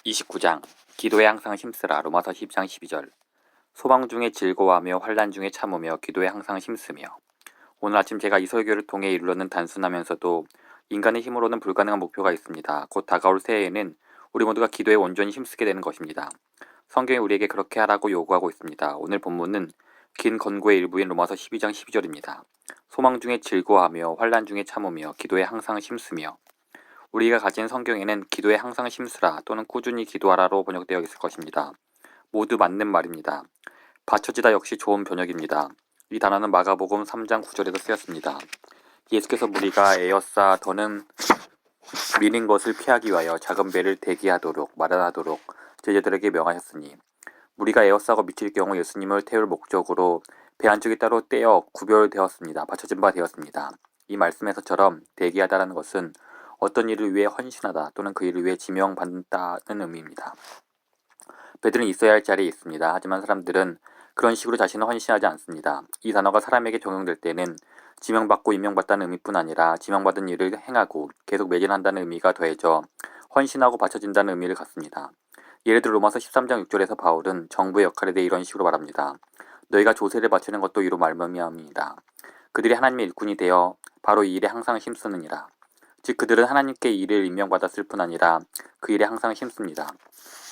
29장 기도에 항상 힘쓰라. 로마서 10장 12절. 소망 중에 즐거워하며 환난 중에 참으며 기도에 항상 힘쓰며. 오늘 아침 제가 이 설교를 통해 이루려는 단순하면서도 인간의 힘으로는 불가능한 목표가 있습니다. 곧 다가올 새해에는 우리 모두가 기도에 온전히 힘쓰게 되는 것입니다. 성경이 우리에게 그렇게 하라고 요구하고 있습니다. 오늘 본문은 긴 권고의 일부인 로마서 12장 12절입니다. 소망 중에 즐거워하며 환난 중에 참으며 기도에 항상 힘쓰며. 우리가 가진 성경에는 기도에 항상 힘쓰라 또는 꾸준히 기도하라로 번역되어 있을 것입니다. 모두 맞는 말입니다. 받쳐지다 역시 좋은 번역입니다. 이 단어는 마가복음 3장 9절에도 쓰였습니다. 예수께서 무리가 에워싸 더는 미는 것을 피하기 위하여 작은 배를 대기하도록 마련하도록 제자들에게 명하셨으니, 무리가 에워싸고 미칠 경우 예수님을 태울 목적으로 배 한쪽이 따로 떼어 구별되었습니다. 받쳐진 바 되었습니다. 이 말씀에서처럼 대기하다라는 것은 어떤 일을 위해 헌신하다 또는 그 일을 위해 지명받는다는 의미입니다. 배들은 있어야 할 자리에 있습니다. 하지만 사람들은 그런 식으로 자신을 헌신하지 않습니다. 이 단어가 사람에게 적용될 때는 지명받고 임명받다는 의미뿐 아니라 지명받은 일을 행하고 계속 매진한다는 의미가 더해져 헌신하고 바쳐진다는 의미를 갖습니다. 예를 들어 로마서 13장 6절에서 바울은 정부의 역할에 대해 이런 식으로 말합니다. 너희가 조세를 바치는 것도 이로 말미암이니라. 그들이 하나님의 일꾼이 되어 바로 이 일에 항상 힘쓰느니라. 즉 그들은 하나님께 이 일을 임명받았을 뿐 아니라 그 일에 항상 힘씁니다.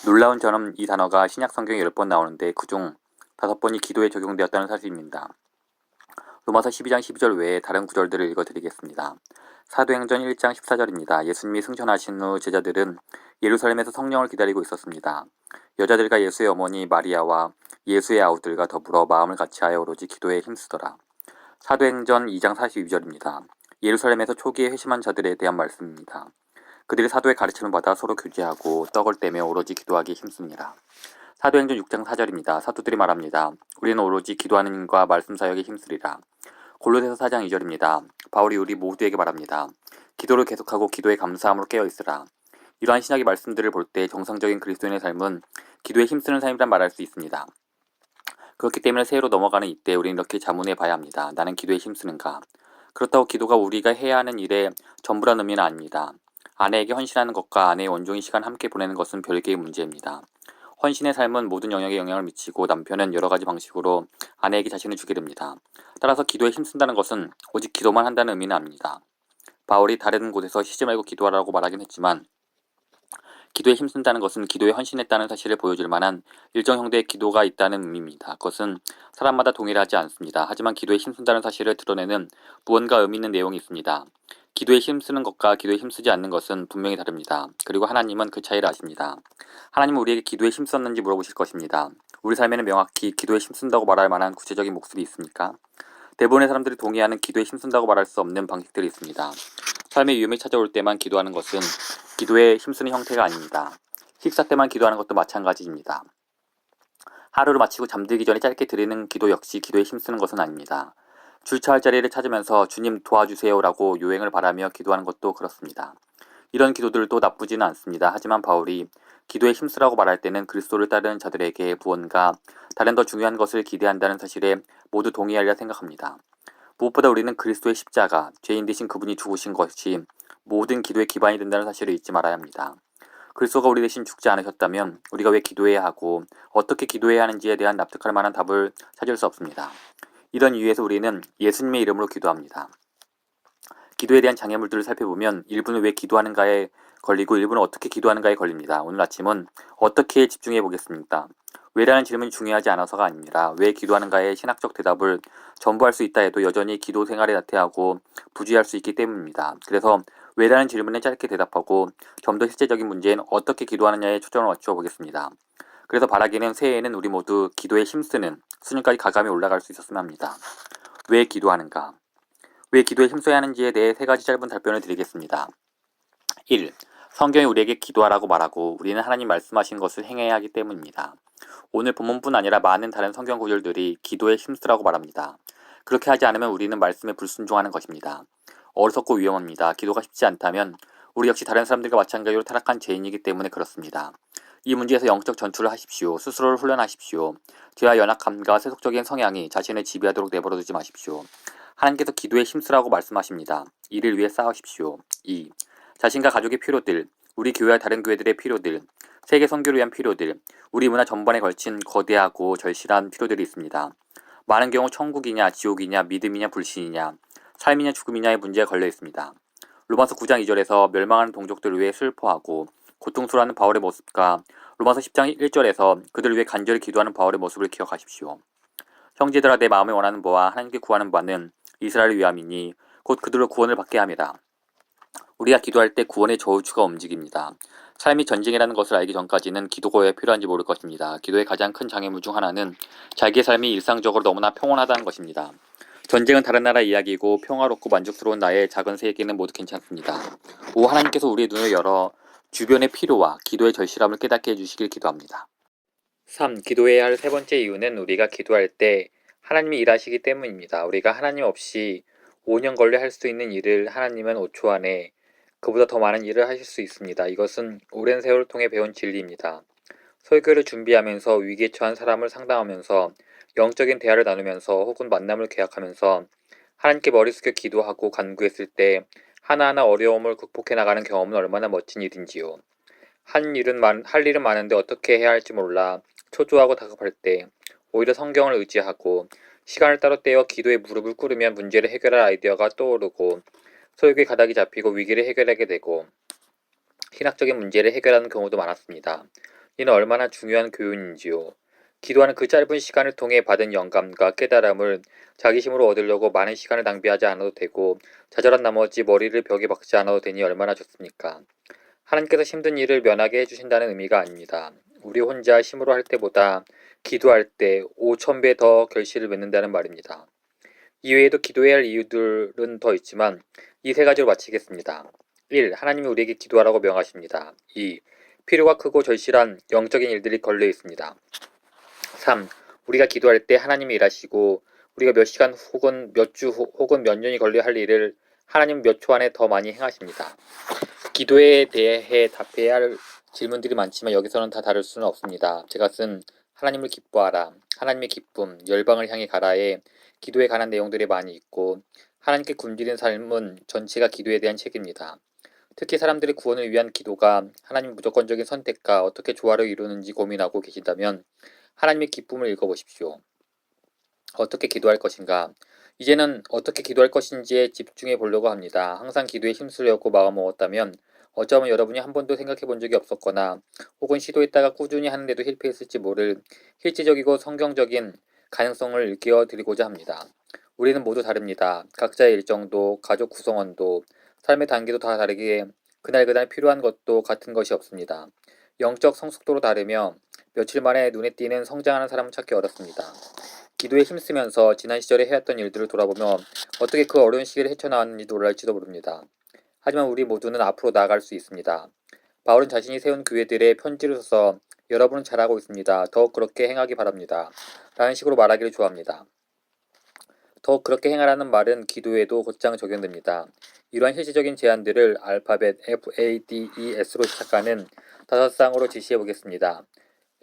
놀라운 점은 이 단어가 신약 성경에 10번 나오는데 그중 5번이 기도에 적용되었다는 사실입니다. 로마서 12장 12절 외에 다른 구절들을 읽어드리겠습니다. 사도행전 1장 14절입니다. 예수님이 승천하신 후 제자들은 예루살렘에서 성령을 기다리고 있었습니다. 여자들과 예수의 어머니 마리아와 예수의 아우들과 더불어 마음을 같이하여 오로지 기도에 힘쓰더라. 사도행전 2장 42절입니다. 예루살렘에서 초기에 회심한 자들에 대한 말씀입니다. 그들이 사도의 가르침을 받아 서로 교제하고 떡을 떼며 오로지 기도하기에 힘씁니다. 사도행전 6장 4절입니다. 사도들이 말합니다. 우리는 오로지 기도하는 일과 말씀 사역에 힘쓰리라. 골로새서 4장 2절입니다. 바울이 우리 모두에게 말합니다. 기도를 계속하고 기도에 감사함으로 깨어있으라. 이러한 신약의 말씀들을 볼 때 정상적인 그리스도인의 삶은 기도에 힘쓰는 삶이란 말할 수 있습니다. 그렇기 때문에 새해로 넘어가는 이때 우리는 이렇게 자문해 봐야 합니다. 나는 기도에 힘쓰는가? 그렇다고 기도가 우리가 해야 하는 일의 전부란 의미는 아닙니다. 아내에게 헌신하는 것과 아내의 온종일 시간 함께 보내는 것은 별개의 문제입니다. 헌신의 삶은 모든 영역에 영향을 미치고 남편은 여러 가지 방식으로 아내에게 자신을 주게 됩니다. 따라서 기도에 힘쓴다는 것은 오직 기도만 한다는 의미는 아닙니다. 바울이 다른 곳에서 쉬지 말고 기도하라고 말하긴 했지만 기도에 힘쓴다는 것은 기도에 헌신했다는 사실을 보여줄 만한 일정 형태의 기도가 있다는 의미입니다. 그것은 사람마다 동일하지 않습니다. 하지만 기도에 힘쓴다는 사실을 드러내는 무언가 의미 있는 내용이 있습니다. 기도에 힘쓰는 것과 기도에 힘쓰지 않는 것은 분명히 다릅니다. 그리고 하나님은 그 차이를 아십니다. 하나님은 우리에게 기도에 힘썼는지 물어보실 것입니다. 우리 삶에는 명확히 기도에 힘쓴다고 말할 만한 구체적인 모습이 있습니까? 대부분의 사람들이 동의하는 기도에 힘쓴다고 말할 수 없는 방식들이 있습니다. 삶의 위험이 찾아올 때만 기도하는 것은 기도에 힘쓰는 형태가 아닙니다. 식사 때만 기도하는 것도 마찬가지입니다. 하루를 마치고 잠들기 전에 짧게 드리는 기도 역시 기도에 힘쓰는 것은 아닙니다. 주차할 자리를 찾으면서 주님 도와주세요라고 요행을 바라며 기도하는 것도 그렇습니다. 이런 기도들도 나쁘지는 않습니다. 하지만 바울이 기도에 힘쓰라고 말할 때는 그리스도를 따르는 자들에게 무언가 다른 더 중요한 것을 기대한다는 사실에 모두 동의하리라 생각합니다. 무엇보다 우리는 그리스도의 십자가, 죄인 되신 그분이 죽으신 것이 모든 기도의 기반이 된다는 사실을 잊지 말아야 합니다. 그리스도가 우리 대신 죽지 않으셨다면 우리가 왜 기도해야 하고 어떻게 기도해야 하는지에 대한 납득할 만한 답을 찾을 수 없습니다. 이런 이유에서 우리는 예수님의 이름으로 기도합니다. 기도에 대한 장애물들을 살펴보면 일부는 왜 기도하는가에 걸리고 일부는 어떻게 기도하는가에 걸립니다. 오늘 아침은 어떻게 집중해 보겠습니까? 왜라는 질문이 중요하지 않아서가 아니라 왜 기도하는가에 신학적 대답을 전부 할 수 있다 해도 여전히 기도 생활에 나태하고 부주의할 수 있기 때문입니다. 그래서 왜라는 질문에 짧게 대답하고 좀 더 실제적인 문제인 어떻게 기도하느냐에 초점을 맞춰 보겠습니다. 그래서 바라기는 새해에는 우리 모두 기도에 힘쓰는 수준까지 가감히 올라갈 수 있었으면 합니다. 왜 기도하는가? 왜 기도에 힘써야 하는지에 대해 3가지 짧은 답변을 드리겠습니다. 1. 성경이 우리에게 기도하라고 말하고 우리는 하나님 말씀하신 것을 행해야 하기 때문입니다. 오늘 본문뿐 아니라 많은 다른 성경 구절들이 기도에 힘쓰라고 말합니다. 그렇게 하지 않으면 우리는 말씀에 불순종하는 것입니다. 어리석고 위험합니다. 기도가 쉽지 않다면 우리 역시 다른 사람들과 마찬가지로 타락한 죄인이기 때문에 그렇습니다. 이 문제에서 영적 전투를 하십시오. 스스로를 훈련하십시오. 죄와 연약함과 세속적인 성향이 자신을 지배하도록 내버려두지 마십시오. 하나님께서 기도에 힘쓰라고 말씀하십니다. 이를 위해 싸우십시오. 2. 자신과 가족의 필요들, 우리 교회와 다른 교회들의 필요들, 세계 선교를 위한 필요들, 우리 문화 전반에 걸친 거대하고 절실한 필요들이 있습니다. 많은 경우 천국이냐 지옥이냐 믿음이냐 불신이냐 삶이냐 죽음이냐의 문제가 걸려 있습니다. 로마서 9장 2절에서 멸망하는 동족들을 위해 슬퍼하고 고통스러워하는 바울의 모습과 로마서 10장 1절에서 그들을 위해 간절히 기도하는 바울의 모습을 기억하십시오. 형제들아 내 마음에 원하는 바와 하나님께 구하는 바는 이스라엘을 위함이니 곧 그들로 구원을 받게 함이라. 우리가 기도할 때 구원의 저우추가 움직입니다. 삶이 전쟁이라는 것을 알기 전까지는 기도가 왜 필요한지 모를 것입니다. 기도의 가장 큰 장애물 중 하나는 자기의 삶이 일상적으로 너무나 평온하다는 것입니다. 전쟁은 다른 나라 이야기이고 평화롭고 만족스러운 나의 작은 세계는 모두 괜찮습니다. 오 하나님께서 우리의 눈을 열어 주변의 필요와 기도의 절실함을 깨닫게 해주시길 기도합니다. 3. 기도해야 할 세 번째 이유는 우리가 기도할 때 하나님이 일하시기 때문입니다. 우리가 하나님 없이 5년 걸려 할 수 있는 일을 하나님은 5초 안에 그보다 더 많은 일을 하실 수 있습니다. 이것은 오랜 세월을 통해 배운 진리입니다. 설교를 준비하면서 위기에 처한 사람을 상담하면서 영적인 대화를 나누면서 혹은 만남을 계약하면서 하나님께 머리 숙여 기도하고 간구했을 때 하나하나 어려움을 극복해 나가는 경험은 얼마나 멋진 일인지요. 할 일은 많은데 어떻게 해야 할지 몰라 초조하고 다급할 때 오히려 성경을 의지하고 시간을 따로 떼어 기도에 무릎을 꿇으면 문제를 해결할 아이디어가 떠오르고 설교에 가닥이 잡히고 위기를 해결하게 되고 신학적인 문제를 해결하는 경우도 많았습니다. 이는 얼마나 중요한 교훈인지요. 기도하는 그 짧은 시간을 통해 받은 영감과 깨달음을 자기 힘으로 얻으려고 많은 시간을 낭비하지 않아도 되고 좌절한 나머지 머리를 벽에 박지 않아도 되니 얼마나 좋습니까? 하나님께서 힘든 일을 면하게 해주신다는 의미가 아닙니다. 우리 혼자 힘으로 할 때보다 기도할 때 5,000배 더 결실을 맺는다는 말입니다. 이외에도 기도해야 할 이유들은 더 있지만 이 세 가지로 마치겠습니다. 1. 하나님이 우리에게 기도하라고 명하십니다. 2. 필요가 크고 절실한 영적인 일들이 걸려 있습니다. 3. 우리가 기도할 때 하나님이 일하시고 우리가 몇 시간 혹은 몇 주 혹은 몇 년이 걸려 할 일을 하나님 몇 초 안에 더 많이 행하십니다. 기도에 대해 답해야 할 질문들이 많지만 여기서는 다 다룰 수는 없습니다. 제가 쓴 하나님을 기뻐하라, 하나님의 기쁨, 열방을 향해 가라에 기도에 관한 내용들이 많이 있고 하나님께 굶주린 삶은 전체가 기도에 대한 책입니다. 특히 사람들의 구원을 위한 기도가 하나님의 무조건적인 선택과 어떻게 조화를 이루는지 고민하고 계신다면 하나님의 기쁨을 읽어보십시오. 어떻게 기도할 것인가? 이제는 어떻게 기도할 것인지에 집중해 보려고 합니다. 항상 기도에 힘쓰려고 마음먹었다면 어쩌면 여러분이 한 번도 생각해 본 적이 없었거나 혹은 시도했다가 꾸준히 하는데도 실패했을지 모를 실질적이고 성경적인 가능성을 일깨워 드리고자 합니다. 우리는 모두 다릅니다. 각자의 일정도, 가족 구성원도, 삶의 단계도 다 다르기에 그날 필요한 것도 같은 것이 없습니다. 영적 성숙도로 다르며 며칠 만에 눈에 띄는 성장하는 사람을 찾기 어렵습니다. 기도에 힘쓰면서 지난 시절에 해왔던 일들을 돌아보며 어떻게 그 어려운 시기를 헤쳐나왔는지 놀랄지도 모릅니다. 하지만 우리 모두는 앞으로 나아갈 수 있습니다. 바울은 자신이 세운 교회들의 편지를 써서 여러분은 잘하고 있습니다. 더욱 그렇게 행하기 바랍니다. 라는 식으로 말하기를 좋아합니다. 더욱 그렇게 행하라는 말은 기도에도 곧장 적용됩니다. 이러한 실질적인 제안들을 알파벳 FADES로 시작하는 5쌍으로 지시해 보겠습니다.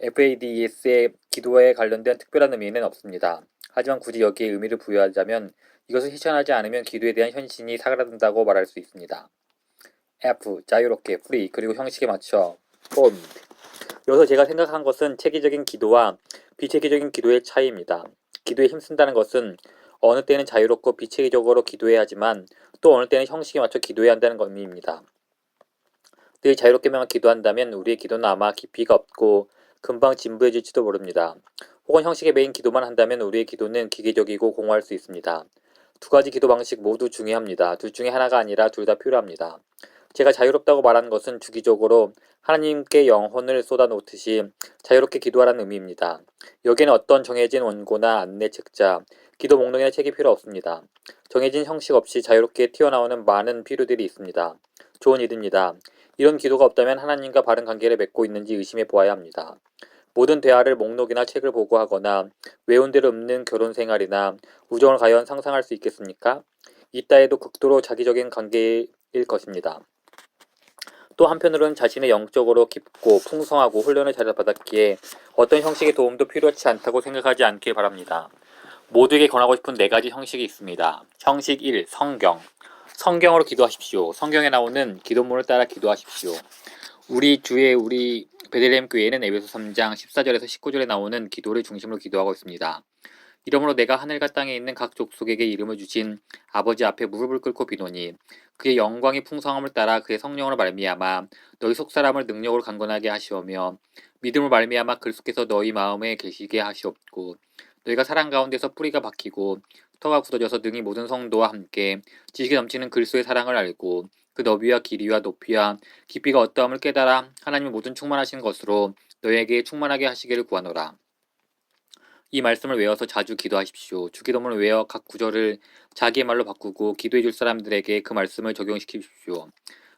FADES의 기도에 관련된 특별한 의미는 없습니다. 하지만 굳이 여기에 의미를 부여하자면 이것을 실천하지 않으면 기도에 대한 헌신이 사그라든다고 말할 수 있습니다. F. 자유롭게, free, 그리고 형식에 맞춰, formed. 여기서 제가 생각한 것은 체계적인 기도와 비체계적인 기도의 차이입니다. 기도에 힘쓴다는 것은 어느 때는 자유롭고 비체계적으로 기도해야 하지만 또 어느 때는 형식에 맞춰 기도해야 한다는 의미입니다. 늘 자유롭게만 기도한다면 우리의 기도는 아마 깊이가 없고 금방 진부해질지도 모릅니다. 혹은 형식에 매인 기도만 한다면 우리의 기도는 기계적이고 공허할 수 있습니다. 두 가지 기도 방식 모두 중요합니다. 둘 중에 하나가 아니라 둘 다 필요합니다. 제가 자유롭다고 말하는 것은 주기적으로 하나님께 영혼을 쏟아놓듯이 자유롭게 기도하라는 의미입니다. 여기에는 어떤 정해진 원고나 안내 책자, 기도 목록이나 책이 필요 없습니다. 정해진 형식 없이 자유롭게 튀어나오는 많은 필요들이 있습니다. 좋은 일입니다. 이런 기도가 없다면 하나님과 바른 관계를 맺고 있는지 의심해 보아야 합니다. 모든 대화를 목록이나 책을 보고 하거나 외운 대로 읊는 결혼 생활이나 우정을 과연 상상할 수 있겠습니까? 이따에도 극도로 자기적인 관계일 것입니다. 또 한편으로는 자신의 영적으로 깊고 풍성하고 훈련을 잘 받았기에 어떤 형식의 도움도 필요치 않다고 생각하지 않길 바랍니다. 모두에게 권하고 싶은 4가지 형식이 있습니다. 형식 1. 성경. 성경으로 기도하십시오. 성경에 나오는 기도문을 따라 기도하십시오. 우리 베들레헴 교회는 에베소 3장 14절에서 19절에 나오는 기도를 중심으로 기도하고 있습니다. 이러므로 내가 하늘과 땅에 있는 각 족속에게 이름을 주신 아버지 앞에 무릎을 꿇고 비노니 그의 영광의 풍성함을 따라 그의 성령으로 말미암아 너희 속사람을 능력으로 강건하게 하시오며 믿음으로 말미암아 그리스도께서 너희 마음에 계시게 하시옵고 너희가 사랑 가운데서 뿌리가 박히고 터가 굳어져서 능히 모든 성도와 함께 지식에 넘치는 그리스도의 사랑을 알고 그 너비와 길이와 높이와 깊이가 어떠함을 깨달아 하나님의 모든 충만하신 것으로 너희에게 충만하게 하시기를 구하노라. 이 말씀을 외워서 자주 기도하십시오. 주기도문을 외워 각 구절을 자기의 말로 바꾸고 기도해 줄 사람들에게 그 말씀을 적용시키십시오.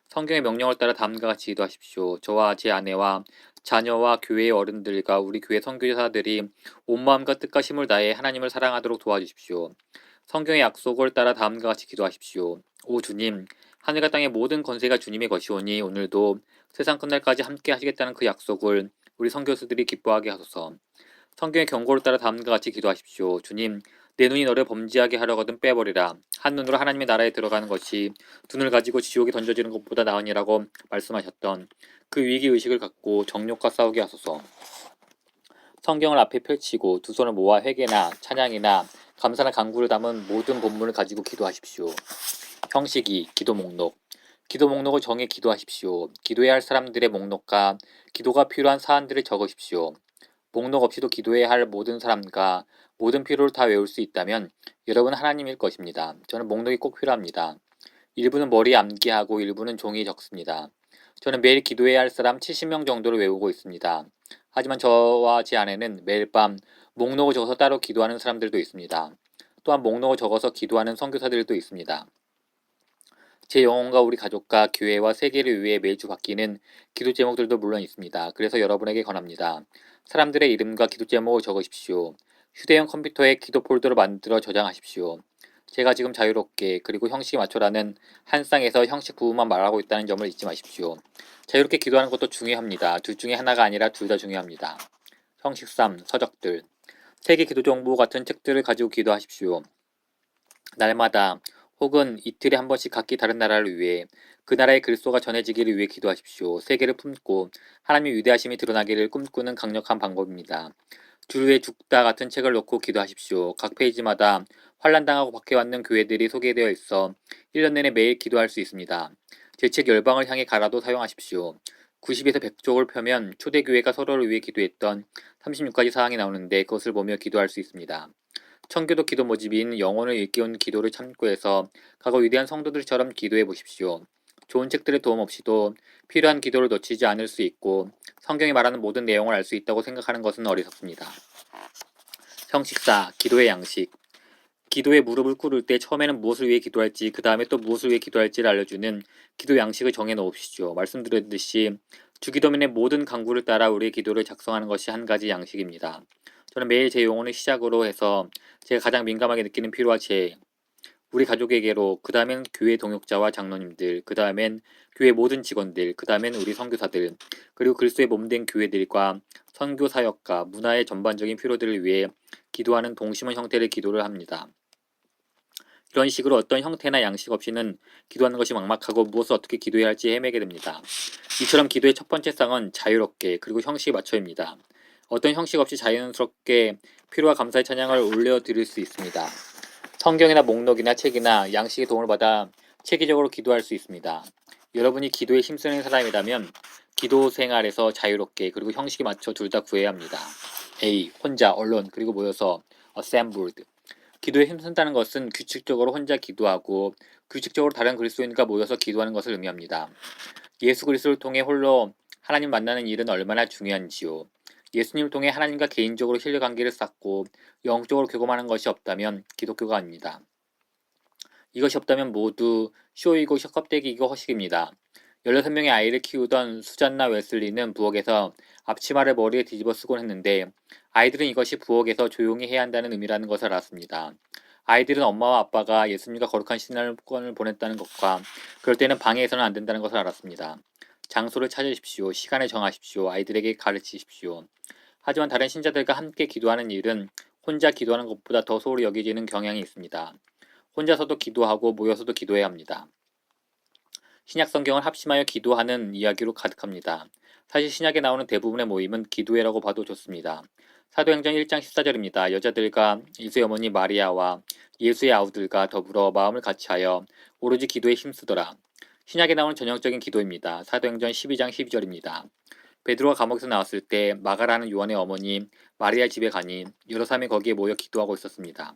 성경의 명령을 따라 다음과 같이 기도하십시오. 저와 제 아내와 자녀와 교회의 어른들과 우리 교회 선교사들이 온 마음과 뜻과 힘을 다해 하나님을 사랑하도록 도와주십시오. 성경의 약속을 따라 다음과 같이 기도하십시오. 오 주님, 하늘과 땅의 모든 권세가 주님의 것이오니 오늘도 세상 끝날까지 함께 하시겠다는 그 약속을 우리 선교사들이 기뻐하게 하소서. 성경의 경고를 따라 다음과 같이 기도하십시오. 주님, 내 눈이 너를 범죄하게 하려거든 빼버리라. 한 눈으로 하나님의 나라에 들어가는 것이 두 눈을 가지고 지옥에 던져지는 것보다 나으니라고 말씀하셨던 그 위기의식을 갖고 정욕과 싸우게 하소서. 성경을 앞에 펼치고 두 손을 모아 회개나 찬양이나 감사나 간구를 담은 모든 본문을 가지고 기도하십시오. 형식이 기도 목록. 기도 목록을 정해 기도하십시오. 기도해야 할 사람들의 목록과 기도가 필요한 사안들을 적으십시오. 목록 없이도 기도해야 할 모든 사람과 모든 필요를 다 외울 수 있다면 여러분 하나님일 것입니다. 저는 목록이 꼭 필요합니다. 일부는 머리에 암기하고 일부는 종이에 적습니다. 저는 매일 기도해야 할 사람 70명 정도를 외우고 있습니다. 하지만 저와 제 아내는 매일 밤 목록을 적어서 따로 기도하는 사람들도 있습니다. 또한 목록을 적어서 기도하는 선교사들도 있습니다. 제 영혼과 우리 가족과 교회와 세계를 위해 매주 바뀌는 기도 제목들도 물론 있습니다. 그래서 여러분에게 권합니다. 사람들의 이름과 기도 제목을 적으십시오. 휴대용 컴퓨터에 기도 폴더를 만들어 저장하십시오. 제가 지금 자유롭게 그리고 형식에 맞춰라는 한 쌍에서 형식 부분만 말하고 있다는 점을 잊지 마십시오. 자유롭게 기도하는 것도 중요합니다. 둘 중에 하나가 아니라 둘 다 중요합니다. 형식 3. 서적들. 세계 기도 정보 같은 책들을 가지고 기도하십시오. 날마다 혹은 이틀에 한 번씩 각기 다른 나라를 위해 그 나라의 그리스도가 전해지기를 위해 기도하십시오. 세계를 품고 하나님의 위대하심이 드러나기를 꿈꾸는 강력한 방법입니다. 주류의 죽다 같은 책을 놓고 기도하십시오. 각 페이지마다 환난당하고 박해받는 교회들이 소개되어 있어 1년 내내 매일 기도할 수 있습니다. 제 책 열방을 향해 가라도 사용하십시오. 90에서 100쪽을 펴면 초대교회가 서로를 위해 기도했던 36가지 사항이 나오는데 그것을 보며 기도할 수 있습니다. 청교도 기도 모집인 영혼을 일깨운 기도를 참고해서 과거 위대한 성도들처럼 기도해 보십시오. 좋은 책들의 도움 없이도 필요한 기도를 놓치지 않을 수 있고 성경이 말하는 모든 내용을 알 수 있다고 생각하는 것은 어리석습니다. 형식 4. 기도의 양식. 기도에 무릎을 꿇을 때 처음에는 무엇을 위해 기도할지 그 다음에 또 무엇을 위해 기도할지를 알려주는 기도 양식을 정해 놓으십시오. 말씀드렸듯이 주기도문의 모든 강구를 따라 우리의 기도를 작성하는 것이 한 가지 양식입니다. 저는 매일 제 영혼을 시작으로 해서 제가 가장 민감하게 느끼는 피로와 죄, 우리 가족에게로, 그 다음엔 교회 동역자와 장로님들, 그 다음엔 교회 모든 직원들, 그 다음엔 우리 선교사들, 그리고 그리스도의 몸된 교회들과 선교 사역과 문화의 전반적인 필요들을 위해 기도하는 동심원 형태의 기도를 합니다. 이런 식으로 어떤 형태나 양식 없이는 기도하는 것이 막막하고 무엇을 어떻게 기도해야 할지 헤매게 됩니다. 이처럼 기도의 첫 번째 쌍은 자유롭게 그리고 형식에 맞춰입니다. 어떤 형식 없이 자연스럽게 필요와 감사의 찬양을 올려드릴 수 있습니다. 성경이나 목록이나 책이나 양식의 도움을 받아 체계적으로 기도할 수 있습니다. 여러분이 기도에 힘쓰는 사람이라면 기도 생활에서 자유롭게 그리고 형식에 맞춰 둘 다 구해야 합니다. A. 혼자, 언론, 그리고 모여서 assembled. 기도에 힘쓴다는 것은 규칙적으로 혼자 기도하고 규칙적으로 다른 그리스도인과 모여서 기도하는 것을 의미합니다. 예수 그리스도를 통해 홀로 하나님 만나는 일은 얼마나 중요한지요. 예수님을 통해 하나님과 개인적으로 신뢰관계를 쌓고 영적으로 교감하는 것이 없다면 기독교가 아닙니다. 이것이 없다면 모두 쇼이고 껍데기이고 허식입니다. 16명의 아이를 키우던 수잔나 웨슬리는 부엌에서 앞치마를 머리에 뒤집어 쓰곤 했는데 아이들은 이것이 부엌에서 조용히 해야 한다는 의미라는 것을 알았습니다. 아이들은 엄마와 아빠가 예수님과 거룩한 신앙권을 보냈다는 것과 그럴 때는 방해해서는 안 된다는 것을 알았습니다. 장소를 찾으십시오. 시간을 정하십시오. 아이들에게 가르치십시오. 하지만 다른 신자들과 함께 기도하는 일은 혼자 기도하는 것보다 더 소홀히 여겨지는 경향이 있습니다. 혼자서도 기도하고 모여서도 기도해야 합니다. 신약 성경을 합심하여 기도하는 이야기로 가득합니다. 사실 신약에 나오는 대부분의 모임은 기도회라고 봐도 좋습니다. 사도행전 1장 14절입니다. 여자들과 예수의 어머니 마리아와 예수의 아우들과 더불어 마음을 같이하여 오로지 기도에 힘쓰더라. 신약에 나오는 전형적인 기도입니다. 사도행전 12장 12절입니다. 베드로가 감옥에서 나왔을 때 마가라는 요한의 어머니 마리아 집에 가니 여러 사람이 거기에 모여 기도하고 있었습니다.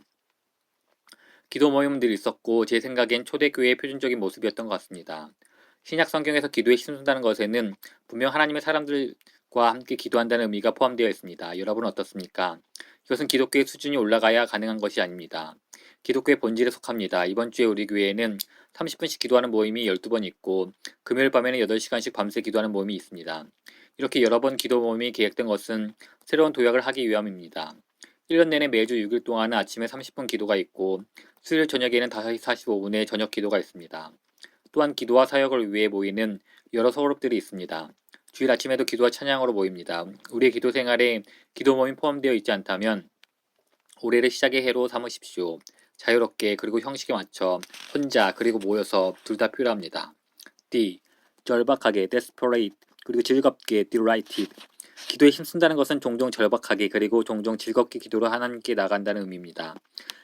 기도 모임들이 있었고 제 생각엔 초대교회의 표준적인 모습이었던 것 같습니다. 신약 성경에서 기도에 힘쓴다는 것에는 분명 하나님의 사람들과 함께 기도한다는 의미가 포함되어 있습니다. 여러분은 어떻습니까? 이것은 기독교의 수준이 올라가야 가능한 것이 아닙니다. 기독교의 본질에 속합니다. 이번 주에 우리 교회에는 30분씩 기도하는 모임이 12번 있고 금요일 밤에는 8시간씩 밤새 기도하는 모임이 있습니다. 이렇게 여러 번 기도 모임이 계획된 것은 새로운 도약을 하기 위함입니다. 1년 내내 매주 6일 동안은 아침에 30분 기도가 있고 수요일 저녁에는 5시 45분에 저녁 기도가 있습니다. 또한 기도와 사역을 위해 모이는 여러 소그룹들이 있습니다. 주일 아침에도 기도와 찬양으로 모입니다. 우리의 기도 생활에 기도 모임이 포함되어 있지 않다면 올해를 시작의 해로 삼으십시오. 자유롭게 그리고 형식에 맞춰 혼자 그리고 모여서 둘 다 필요합니다. D. 절박하게 desperate 그리고 즐겁게 delighted. 기도에 힘쓴다는 것은 종종 절박하게 그리고 종종 즐겁게 기도로 하나님께 나간다는 의미입니다.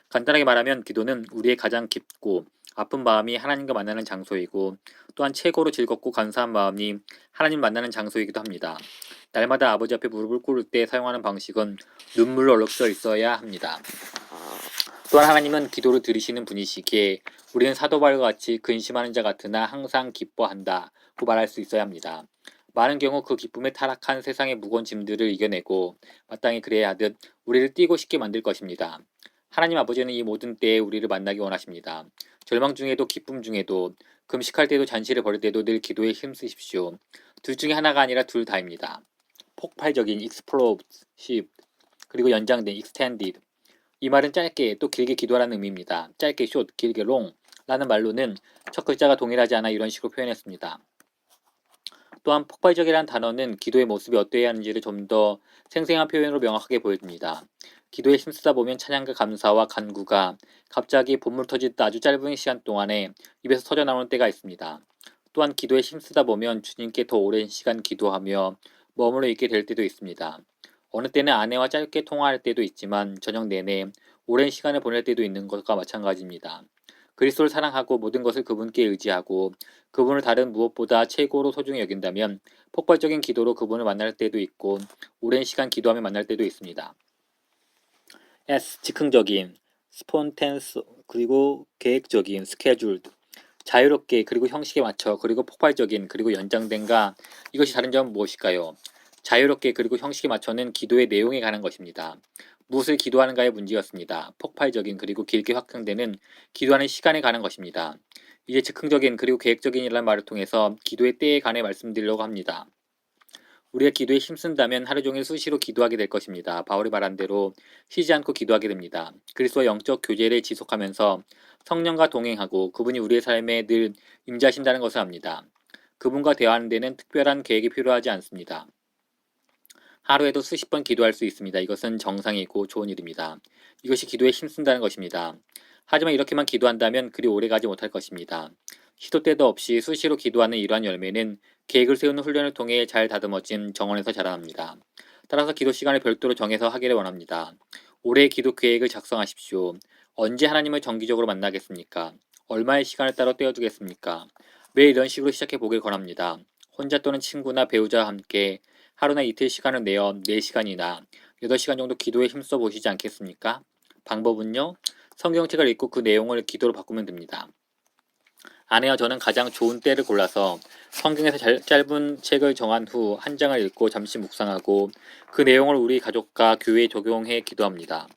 간단하게 말하면 기도는 우리의 가장 깊고 아픈 마음이 하나님과 만나는 장소이고 또한 최고로 즐겁고 감사한 마음이 하나님 만나는 장소이기도 합니다. 날마다 아버지 앞에 무릎을 꿇을 때 사용하는 방식은 눈물로 얼룩져 있어야 합니다. 또한 하나님은 기도를 들으시는 분이시기에 우리는 사도 바울과 같이 근심하는 자 같으나 항상 기뻐한다고 말할 수 있어야 합니다. 많은 경우 그 기쁨에 타락한 세상의 무거운 짐들을 이겨내고 마땅히 그래야 하듯 우리를 뛰고 싶게 만들 것입니다. 하나님 아버지는 이 모든 때에 우리를 만나기 원하십니다. 절망 중에도 기쁨 중에도 금식할 때도 잔치를 벌일 때도 늘 기도에 힘쓰십시오. 둘 중에 하나가 아니라 둘 다입니다. 폭발적인 explosive 그리고 연장된 extended. 이 말은 짧게 또 길게 기도하라는 의미입니다. 짧게 short, 길게 long 라는 말로는 첫 글자가 동일하지 않아 이런 식으로 표현했습니다. 또한 폭발적이라는 단어는 기도의 모습이 어떠해야 하는지를 좀 더 생생한 표현으로 명확하게 보여줍니다. 기도에 힘쓰다 보면 찬양과 감사와 간구가 갑자기 본물 터질 때 아주 짧은 시간 동안에 입에서 터져 나오는 때가 있습니다. 또한 기도에 힘쓰다 보면 주님께 더 오랜 시간 기도하며 머물러 있게 될 때도 있습니다. 어느 때는 아내와 짧게 통화할 때도 있지만 저녁 내내 오랜 시간을 보낼 때도 있는 것과 마찬가지입니다. 그리스도를 사랑하고 모든 것을 그분께 의지하고 그분을 다른 무엇보다 최고로 소중히 여긴다면 폭발적인 기도로 그분을 만날 때도 있고 오랜 시간 기도하며 만날 때도 있습니다. S. 즉흥적인 spontaneous 그리고 계획적인 scheduled 자유롭게 그리고 형식에 맞춰 그리고 폭발적인 그리고 연장된가 이것이 다른 점은 무엇일까요? 자유롭게 그리고 형식에 맞춰는 기도의 내용에 관한 것입니다. 무엇을 기도하는가의 문제였습니다. 폭발적인 그리고 길게 확장되는 기도하는 시간에 관한 것입니다. 이제 즉흥적인 그리고 계획적인이라는 말을 통해서 기도의 때에 관해 말씀드리려고 합니다. 우리가 기도에 힘쓴다면 하루 종일 수시로 기도하게 될 것입니다. 바울이 말한 대로 쉬지 않고 기도하게 됩니다. 그리스도와 영적 교제를 지속하면서 성령과 동행하고 그분이 우리의 삶에 늘 임재하신다는 것을 압니다. 그분과 대화하는 데는 특별한 계획이 필요하지 않습니다. 하루에도 수십 번 기도할 수 있습니다. 이것은 정상이고 좋은 일입니다. 이것이 기도에 힘쓴다는 것입니다. 하지만 이렇게만 기도한다면 그리 오래가지 못할 것입니다. 시도 때도 없이 수시로 기도하는 이러한 열매는 계획을 세우는 훈련을 통해 잘 다듬어진 정원에서 자라납니다. 따라서 기도 시간을 별도로 정해서 하기를 원합니다. 올해의 기도 계획을 작성하십시오. 언제 하나님을 정기적으로 만나겠습니까? 얼마의 시간을 따로 떼어두겠습니까? 매일 이런 식으로 시작해 보길 권합니다. 혼자 또는 친구나 배우자와 함께 하루나 이틀 시간을 내어 4시간이나 8시간 정도 기도에 힘써 보시지 않겠습니까? 방법은요. 성경책을 읽고 그 내용을 기도로 바꾸면 됩니다. 아내와 저는 가장 좋은 때를 골라서 성경에서 짧은 책을 정한 후 한 장을 읽고 잠시 묵상하고 그 내용을 우리 가족과 교회에 적용해 기도합니다.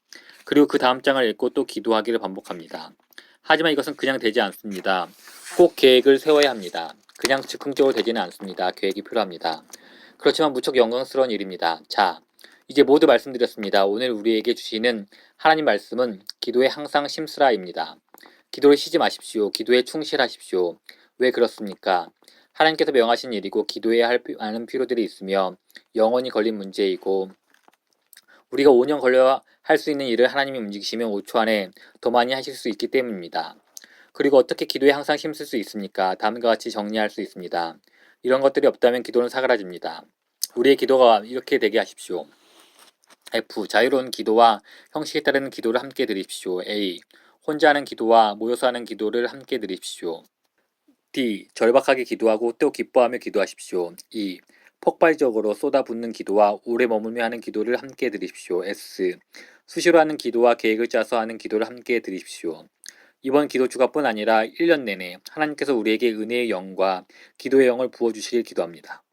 그리고 그 다음 장을 읽고 또 기도하기를 반복합니다. 하지만 이것은 그냥 되지 않습니다. 꼭 계획을 세워야 합니다. 그냥 즉흥적으로 되지는 않습니다. 계획이 필요합니다. 그렇지만 무척 영광스러운 일입니다. 자, 이제 모두 말씀드렸습니다. 오늘 우리에게 주시는 하나님 말씀은 기도에 항상 심쓰라입니다. 기도를 쉬지 마십시오. 기도에 충실하십시오. 왜 그렇습니까? 하나님께서 명하신 일이고 기도해야 하는 필요들이 있으며 영원히 걸린 문제이고 우리가 5년 걸려 할 수 있는 일을 하나님이 움직이시면 5초 안에 더 많이 하실 수 있기 때문입니다. 그리고 어떻게 기도에 항상 힘쓸 수 있습니까? 다음과 같이 정리할 수 있습니다. 이런 것들이 없다면 기도는 사그라집니다. 우리의 기도가 이렇게 되게 하십시오. F. 자유로운 기도와 형식에 따르는 기도를 함께 드립시오. A. 혼자 하는 기도와 모여서 하는 기도를 함께 드립시오. D. 절박하게 기도하고 또 기뻐하며 기도하십시오. E. 폭발적으로 쏟아붓는 기도와 오래 머물며 하는 기도를 함께 드립시오. S. 수시로 하는 기도와 계획을 짜서 하는 기도를 함께 드립시오. 이번 기도 주간뿐 아니라 1년 내내 하나님께서 우리에게 은혜의 영과 기도의 영을 부어주시길 기도합니다.